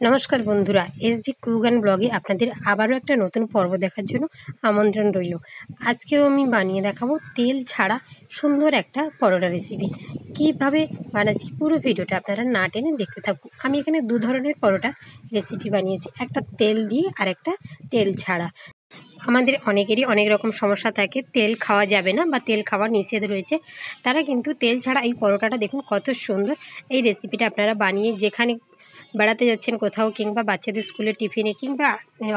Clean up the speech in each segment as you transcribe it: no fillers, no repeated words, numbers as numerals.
নমস্কার বন্ধুরা, SV cook and ব্লগে আপনাদের আবারও একটা নতুন পর্ব দেখার জন্য আমন্ত্রণ রইল। আজকেও আমি বানিয়ে দেখাবো তেল ছাড়া সুন্দর একটা পরোটা রেসিপি। কিভাবে বানাচ্ছি পুরো ভিডিওটা আপনারা না টেনে দেখতে থাকুন। আমি এখানে দু ধরনের পরোটা রেসিপি বানিয়েছি, একটা তেল দিয়ে আর একটা তেল ছাড়া। আমাদের অনেকেরই অনেক রকম সমস্যা থাকে, তেল খাওয়া যাবে না বা তেল খাওয়া নিষেধ রয়েছে। তারা কিন্তু তেল ছাড়া এই পরোটাটা দেখুন কত সুন্দর। এই রেসিপিটা আপনারা বানিয়ে যেখানে বেড়াতে যাচ্ছেন কোথাও, কিংবা বাচ্চাদের স্কুলের টিফিনে, কিংবা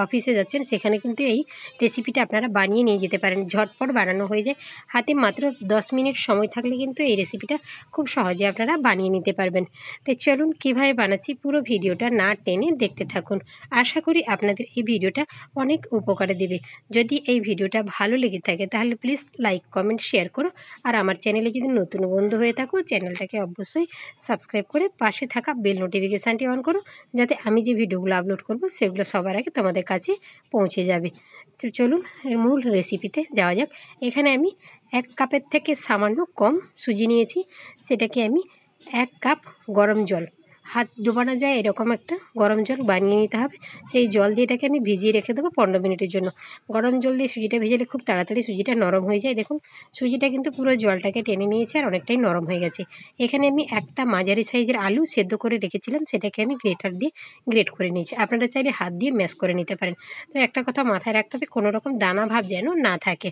অফিসে যাচ্ছেন, সেখানে কিন্তু এই রেসিপিটা আপনারা বানিয়ে নিয়ে যেতে পারেন। ঝটপট বানানো হয়ে যায়, হাতে মাত্র 10 মিনিট সময় থাকলে কিন্তু এই রেসিপিটা খুব সহজে আপনারা বানিয়ে নিতে পারবেন। তো চলুন কীভাবে বানাচ্ছি পুরো ভিডিওটা না টেনে দেখতে থাকুন। আশা করি আপনাদের এই ভিডিওটা অনেক উপকারে দেবে। যদি এই ভিডিওটা ভালো লেগে থাকে তাহলে প্লিজ লাইক, কমেন্ট, শেয়ার করো। আর আমার চ্যানেলে যদি নতুন বন্ধু হয়ে থাকো, চ্যানেলটাকে অবশ্যই সাবস্ক্রাইব করে পাশে থাকা বেল নোটিফিকেশানটি অন করো, যাতে আমি যে ভিডিওগুলো আপলোড করব সেগুলো সবার আগে তোমাদের কাছে পৌঁছে যাবে। তো চলুন এর মূল রেসিপিতে যাওয়া যাক। এখানে আমি 1 কাপের থেকে সামান্য কম সুজি নিয়েছি। সেটাকে আমি 1 কাপ গরম জল, হাত ডোবানো যায় এরকম একটা গরম জল বানিয়ে নিতে হবে। সেই জল দিয়ে এটাকে আমি ভিজিয়ে রেখে দেবো 15 মিনিটের জন্য। গরম জল দিয়ে সুজিটা ভেজালে খুব তাড়াতাড়ি সুজিটা নরম হয়ে যায়। দেখুন সুজিটা কিন্তু পুরো জলটাকে টেনে নিয়েছে আর অনেকটাই নরম হয়ে গেছে। এখানে আমি একটা মাঝারি সাইজের আলু সেদ্ধ করে রেখেছিলাম, সেটাকে আমি গ্রেটার দিয়ে গ্রেট করে নিয়েছি। আপনারা চাইলে হাত দিয়ে ম্যাশ করে নিতে পারেন। তো একটা কথা মাথায় রাখতে হবে, কোনো রকম দানা ভাব যেন না থাকে।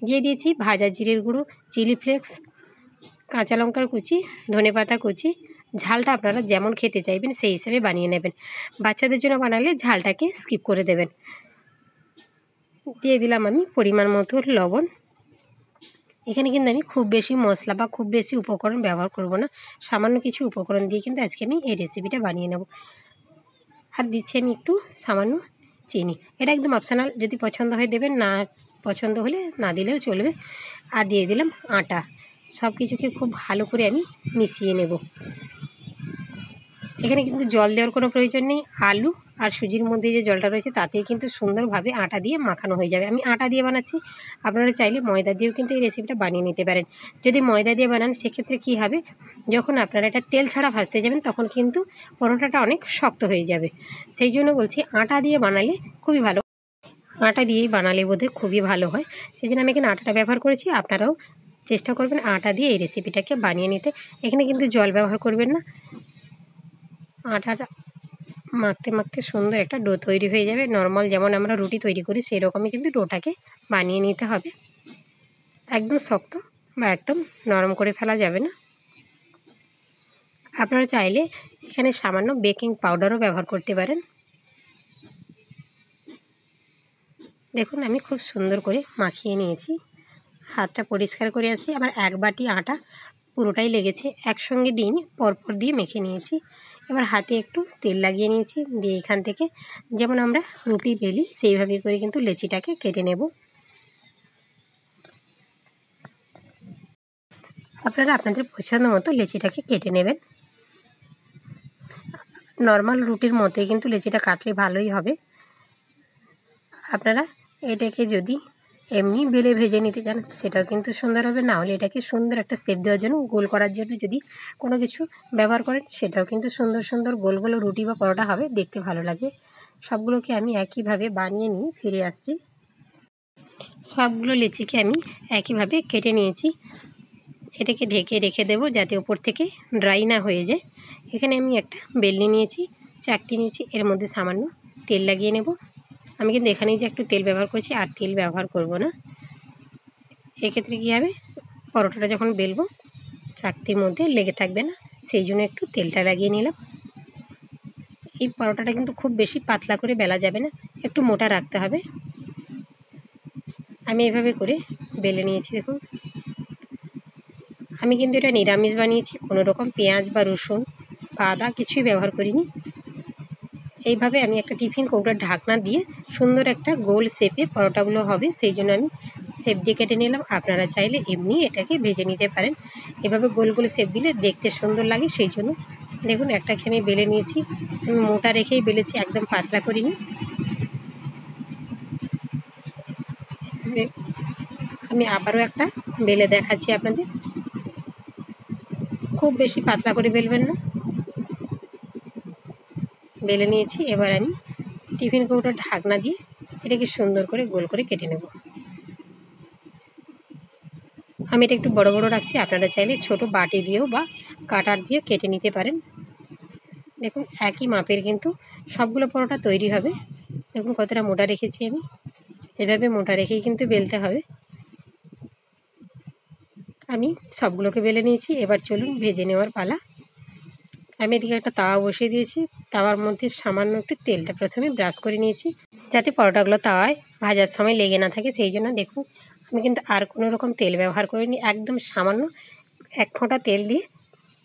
দিয়ে দিয়েছি ভাজা জিরের গুঁড়ো, চিলি ফ্লেক্স, কাঁচা লঙ্কার কুচি, ধনেপাতা কুচি। ঝালটা আপনারা যেমন খেতে চাইবেন সেই হিসেবে বানিয়ে নেবেন। বাচ্চাদের জন্য বানালে ঝালটাকে স্কিপ করে দেবেন। দিয়ে দিলাম আমি পরিমাণ মতো লবণ। এখানে কিন্তু আমি খুব বেশি মশলা বা খুব বেশি উপকরণ ব্যবহার করব না, সামান্য কিছু উপকরণ দিয়ে কিন্তু আজকে আমি এই রেসিপিটা বানিয়ে নেব। আর দিচ্ছি আমি একটু সামান্য চিনি। এটা একদম অপশনাল, যদি পছন্দ হয় দেবেন, না পছন্দ হলে না দিলেও চলবে। আর দিয়ে দিলাম আটা। সব কিছুকে খুব ভালো করে আমি মিশিয়ে নেব। এখানে কিন্তু জল দেওয়ার কোনো প্রয়োজন নেই। আলু আর সুজির মধ্যে যে জলটা রয়েছে তাতেই কিন্তু সুন্দরভাবে আটা দিয়ে মাখানো হয়ে যাবে। আমি আটা দিয়ে বানাচ্ছি, আপনারা চাইলে ময়দা দিয়েও কিন্তু এই রেসিপিটা বানিয়ে নিতে পারেন। যদি ময়দা দিয়ে বানান সেক্ষেত্রে কী হবে, যখন আপনারা এটা তেল ছাড়া ভাজতে যাবেন তখন কিন্তু পরোটাটা অনেক শক্ত হয়ে যাবে। সেই জন্য বলছি আটা দিয়ে বানালে খুবই ভালো। আটা দিয়েই বানালে বোধহয় খুবই ভালো হয়, সেই জন্য আমি এখানে আটাটা ব্যবহার করেছি। আপনারাও চেষ্টা করবেন আটা দিয়ে এই রেসিপিটাকে বানিয়ে নিতে। এখানে কিন্তু জল ব্যবহার করবেন না। আটাটা মাখতে মাখতে সুন্দর একটা ডো তৈরি হয়ে যাবে। নর্মাল যেমন আমরা রুটি তৈরি করি সেই রকমই কিন্তু ডোটাকে বানিয়ে নিতে হবে। একদম শক্ত বা একদম নরম করে ফেলা যাবে না। আপনারা চাইলে এখানে সামান্য বেকিং পাউডারও ব্যবহার করতে পারেন। দেখুন আমি খুব সুন্দর করে মাখিয়ে নিয়েছি। হাতটা পরিষ্কার করে আসি। আমার 1 বাটি আটা পুরোটাই লেগেছে, একসঙ্গে দিইনি, পরপর দিয়ে মেখে নিয়েছি। এবার হাতে একটু তেল লাগিয়ে নিয়েছি, দিয়ে এখান থেকে যেমন আমরা রুটি বেলি সেইভাবে করে কিন্তু লেচিটাকে কেটে নেব। আপনারা আপনাদের পছন্দ মতো লেচিটাকে কেটে নেবেন। নর্মাল রুটির মতোই কিন্তু লেচিটা কাটলে ভালোই হবে। আপনারা এটাকে যদি এমনি বেলে ভেজে নিতে চান সেটাও কিন্তু সুন্দর হবে, না হলে এটাকে সুন্দর একটা শেপ দেওয়ার জন্য, গোল করার জন্য যদি কোনো কিছু ব্যবহার করেন সেটাও কিন্তু সুন্দর সুন্দর গোল গোল রুটি বা পরোটা হবে, দেখতে ভালো লাগবে। সবগুলোকে আমি একইভাবে বানিয়ে নিয়ে ফিরে আসছি। সবগুলো লিচিকে আমি একইভাবে কেটে নিয়েছি। এটাকে ঢেকে রেখে দেবো যাতে ওপর থেকে ড্রাই না হয়ে যায়। এখানে আমি একটা বেলনি নিয়েছি, চাকতি নিয়েছি, এর মধ্যে সামান্য তেল লাগিয়ে নেব। আমি কিন্তু এখানেই যে একটু তেল ব্যবহার করছি, আর তেল ব্যবহার করব না। এক্ষেত্রে কী হবে, পরোটাটা যখন বেলবো চাকতির মধ্যে লেগে থাকবে না, সেই জন্য একটু তেলটা লাগিয়ে নিলাম। এই পরোটাটা কিন্তু খুব বেশি পাতলা করে বেলা যাবে না, একটু মোটা রাখতে হবে। আমি এভাবে করে বেলে নিয়েছি। দেখুন আমি কিন্তু এটা নিরামিষ বানিয়েছি, কোনো রকম পেঁয়াজ বা রসুন বা আদা কিছুই ব্যবহার করিনি। এইভাবে আমি একটা টিফিন কৌটার ঢাকনা দিয়ে সুন্দর একটা গোল শেপে পরোটাগুলো হবে, সেই জন্য আমি শেপ দিয়ে কেটে নিলাম। আপনারা চাইলে এমনি এটাকে ভেজে নিতে পারেন। এভাবে গোল গোল শেপ দিলে দেখতে সুন্দর লাগে, সেই জন্য দেখুন একটাকে আমি বেলে নিয়েছি। আমি মোটা রেখেই বেলেছি, একদম পাতলা করিনি। আমি আবারও একটা বেলে দেখাচ্ছি আপনাদের। খুব বেশি পাতলা করে বেলবেন না। বেলে নিয়েছি। এবার আমি টিফিন কৌটোর ঢাকনা দিয়ে এটাকে সুন্দর করে গোল করে কেটে নেব। আমি এটা একটু বড় বড় রাখছি, আপনারা চাইলে ছোট বাটি দিয়েও বা কাটার দিয়েও কেটে নিতে পারেন। দেখুন একই মাপের কিন্তু সবগুলো পরোটা তৈরি হবে। দেখুন কতটা মোটা রেখেছি আমি, এভাবে মোটা রেখেই কিন্তু বেলতে হবে। আমি সবগুলোকে বেলে নিয়েছি, এবার চলুন ভেজে নেওয়ার পালা। আমি এদিকে একটা তাওয়া বসিয়ে দিয়েছি, তাওয়ার মধ্যে সামান্য একটু তেলটা প্রথমে ব্রাশ করে নিয়েছি যাতে পরোটাগুলো তাওয়ায় ভাজার সময় লেগে না থাকে। সেই জন্য দেখুন আমি কিন্তু আর কোনো রকম তেল ব্যবহার করিনি, একদম সামান্য এক ফোঁটা তেল দিয়ে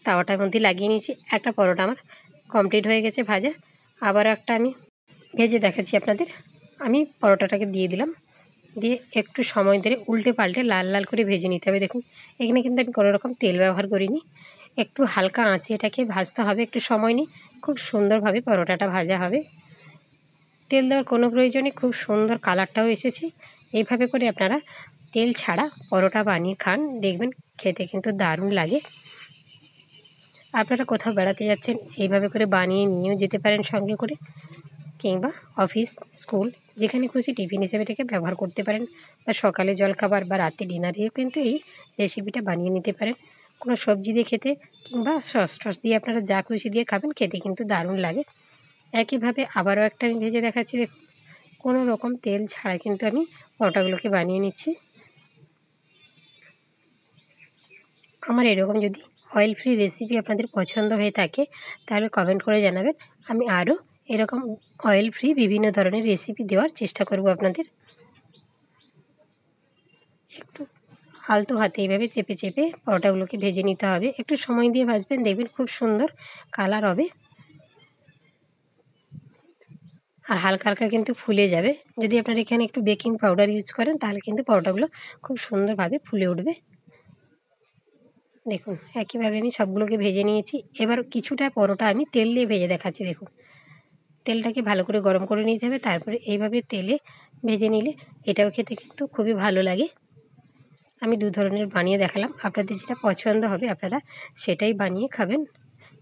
তাওয়াটার মধ্যে লাগিয়ে নিয়েছি। একটা পরোটা আমার কমপ্লিট হয়ে গেছে ভাজা, আবার একটা আমি ভেজে দেখাচ্ছি আপনাদের। আমি পরোটাটাকে দিয়ে দিলাম, দিয়ে একটু সময় ধরে উল্টে পাল্টে লাল লাল করে ভেজে নিতে হবে। দেখুন এখানে কিন্তু আমি কোনো রকম তেল ব্যবহার করিনি, একটু হালকা আঁচে এটাকে ভাজতে হবে, একটু সময় নিয়ে খুব সুন্দরভাবে পরোটাটা ভাজা হবে। তেল দেওয়ার কোনো প্রয়োজনে খুব সুন্দর কালারটাও এসেছে। এইভাবে করে আপনারা তেল ছাড়া পরোটা বানিয়ে খান, দেখবেন খেতে কিন্তু দারুণ লাগে। আপনারা কোথাও বেড়াতে যাচ্ছেন এইভাবে করে বানিয়ে নিয়েও যেতে পারেন সঙ্গে করে, কিংবা অফিস স্কুল যেখানে খুশি টিফিন হিসেবে এটাকে ব্যবহার করতে পারেন, বা সকালে জলখাবার বা রাতে ডিনারেও কিন্তু এই রেসিপিটা বানিয়ে নিতে পারেন। কোনো সবজি দিয়ে খেতে কিংবা সস টস দিয়ে আপনারা যা খুশি দিয়ে খাবেন, খেতে কিন্তু দারুণ লাগে। একইভাবে আবারও একটা আমি ভেজে দেখাচ্ছি। দেখুন কোনো রকম তেল ছাড়া কিন্তু আমি পরোটাগুলোকে বানিয়ে নিচ্ছি। আমার এরকম যদি অয়েল ফ্রি রেসিপি আপনাদের পছন্দ হয়ে থাকে তাহলে কমেন্ট করে জানাবেন, আমি আরও এরকম অয়েল ফ্রি বিভিন্ন ধরনের রেসিপি দেওয়ার চেষ্টা করব আপনাদের। একটু আলতো হাতে এইভাবে চেপে চেপে পরোটাগুলোকে ভেজে নিতে হবে, একটু সময় দিয়ে ভাজবেন, দেখবেন খুব সুন্দর কালার হবে আর হালকা হালকা কিন্তু ফুলে যাবে। যদি আপনারা এখানে একটু বেকিং পাউডার ইউজ করেন তাহলে কিন্তু পরোটাগুলো খুব সুন্দরভাবে ফুলে উঠবে। দেখুন একইভাবে আমি সবগুলোকে ভেজে নিয়েছি। এবার কিছুটা পরোটা আমি তেল দিয়ে ভেজে দেখাচ্ছি। দেখুন তেলটাকে ভালো করে গরম করে নিতে হবে, তারপরে এইভাবে তেলে ভেজে নিলে এটাও খেতে কিন্তু খুবই ভালো লাগে। আমি দু ধরনের বানিয়ে দেখালাম, আপনাদের যেটা পছন্দ হবে আপনারা সেটাই বানিয়ে খাবেন,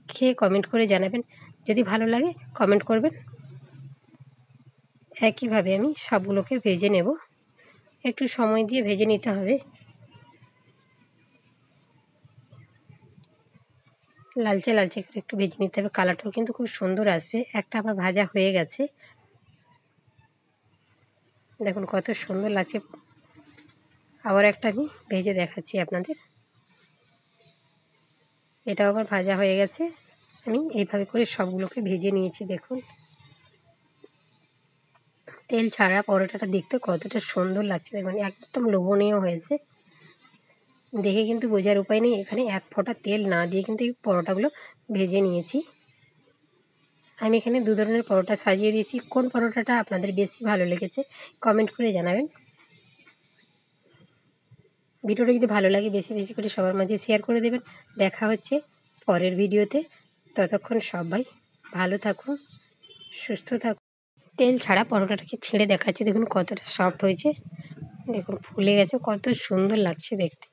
খেয়ে কমেন্ট করে জানাবেন। যদি ভালো লাগে কমেন্ট করবেন। একইভাবে আমি সবগুলোকে ভেজে নেব, একটু সময় দিয়ে ভেজে নিতে হবে। লালচে লালচে করে একটু ভেজে নিতে হবে, কালারটাও কিন্তু খুব সুন্দর আসবে। একটা আমার ভাজা হয়ে গেছে, দেখুন কত সুন্দর লাগছে। আবার একটা আমি ভেজে দেখাচ্ছি আপনাদের, এটাও আমার ভাজা হয়ে গেছে। আমি এইভাবে করে সবগুলোকে ভেজে নিয়েছি। দেখুন তেল ছাড়া পরোটাটা দেখতে কতটা সুন্দর লাগছে, দেখুন একদম লোভনীয় হয়েছে। দেখে কিন্তু বোঝার উপায় নেই, এখানে এক ফোঁটা তেল না দিয়ে কিন্তু এই পরোটাগুলো ভেজে নিয়েছি। আমি এখানে দু ধরনের পরোটা সাজিয়ে দিয়েছি। কোন পরোটাটা আপনাদের বেশি ভালো লেগেছে কমেন্ট করে জানাবেন। ভিডিওটা যদি ভালো লাগে বেশি বেশি করে সবার মাঝে শেয়ার করে দেবেন। দেখা হচ্ছে পরের ভিডিওতে, ততক্ষণ সবাই ভালো থাকুন, সুস্থ থাকুন। তেল ছাড়া পরোটাটাকে ছেড়ে দেখাচ্ছি, দেখুন কতটা সফট হয়েছে, দেখুন ফুলে গেছে, কত সুন্দর লাগছে দেখতে।